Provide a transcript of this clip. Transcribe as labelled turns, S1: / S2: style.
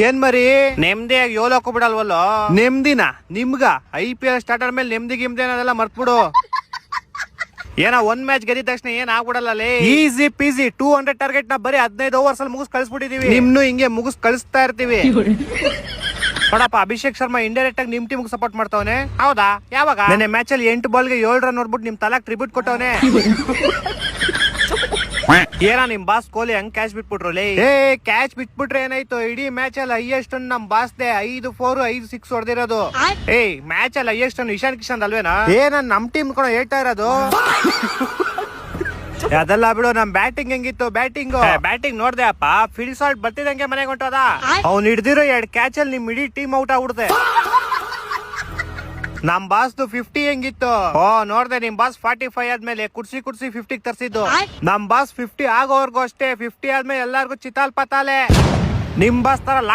S1: ಏನ್ ಮರಿ ನೆಮ್ಮದಿಯಾಗಿ ಯೋಲ್ ಹಾಕೋಬಿಡಲ್ವಲ್ಲ. ನೆಮ್ಮದಿನ ನಿಮ್ಗ IPL ಸ್ಟಾರ್ಟ್ ಆದ್ಮೇಲೆ ನೆಮ್ಮದಿ ಗಿಮ್ದಿ ಅನ್ನೋದೆಲ್ಲ ಮರ್ತ್ಬಿಡು. ಏನೋ ಒಂದ್ ಮ್ಯಾಚ್ ಗೆದ್ದ ತಕ್ಷಣ ಏನ್ ಆಗ್ಬಿಡಲ್ಲ. ಈಸಿ ಪೀಸಿ 200 ಟಾರ್ಗೆಟ್ ನ ಬರೀ 15 ಓವರ್ಸ್ ಅಲ್ಲಿ ಮುಗಿಸ್ ಕಳಿಸ್ಬಿಟ್ಟಿದೀವಿ. ನಿಮ್ನು ಹಿಂಗೆ ಮುಗಿಸ್ ಕಳಿಸ್ತಾ ಇರ್ತೀವಿ. ನೋಡಪ್ಪ, ಅಭಿಷೇಕ್ ಶರ್ಮಾ ಇಂಡೈರೆಕ್ಟ್ ಆಗಿ ನಿಮ್ ಟೀಮ್ ಸಪೋರ್ಟ್ ಮಾಡ್ತಾವನೆ. ಹೌದಾ? ಯಾವಾಗ? ನೆನ್ನೆ ಮ್ಯಾಚ್ ಅಲ್ಲಿ 8 ಬಾಲ್ಗೆ 7 ರನ್ ನೋಡ್ಬಿಟ್ಟು ನಿಮ್ ತಲಾಕ್ ಟ್ರಿಬ್ಯೂಟ್ ಕೊಟ್ಟವನೆ. ಏನ ನಿಮ್ ಬಾಸ್ ಕೊಹ್ಲಿ ಹಂಗ್ ಕ್ಯಾಚ್ ಬಿಟ್ಬಿಟ್ರು. ಕ್ಯಾಚ್ ಬಿಟ್ಬಿಟ್ರೆ ಏನಾಯ್ತು? ಇಡೀ ಮ್ಯಾಚ್ ಅಲ್ಲಿ ಹೈಯೆಸ್ಟ್ ನಮ್ ಬಾಸ್ದೆ 5 4 5 6 ಹೊಡೆದಿರೋದು. ಮ್ಯಾಚ್ ಅಲ್ಲಿ ಹೈಯೆಸ್ಟ್ ಇಶಾನ್ ಕಿಶನ್ ಅಲ್ವೇನಾ? ನಮ್ ಟೀಮ್ ಕೂಡ ಹೇಳ್ತಾ ಇರೋದು. ಅದೆಲ್ಲ ಬಿಡು, ನಮ್ ಬ್ಯಾಟಿಂಗ್ ಹೆಂಗಿತ್ತು? ಬ್ಯಾಟಿಂಗ್ ನೋಡ್ದೆ ಅಪ್ಪ, ಫೀಲ್ಡ್ ಶಾಟ್ ಬರ್ತಿದಂಗೆ ಮನೆಗೆ ಹೊಂಟೋದ. ಅವ್ನು ಹಿಡ್ದಿರೋ 2 ಕ್ಯಾಚ್ ಅಲ್ಲಿ ನಿಮ್ ಇಡೀ ಟೀಮ್ ಔಟ್ ಆಗ್ಬಿಡುತ್ತೆ. ನಮ್ ಬಾಸ್ದು 50 ಹೆಂಗಿತ್ತು? ನೋಡ್ದೆ, ನಿಮ್ ಬಾಸ್ 45 ಆದ್ಮೇಲೆ ಕುಡ್ಸಿ 50 ತರ್ಸಿದ್ದು. ನಮ್ ಬಾಸ್ 50 ಆಗೋವರ್ಗು ಅಷ್ಟೇ. 50 ಆದ್ಮೇಲೆ ಎಲ್ಲಾರ್ಗು ಚಿತಾಲ್ ಪತಾಲೆ. ನಿಮ್ ಬಾಸ್ ತರ ಲಾಸ್ಟ್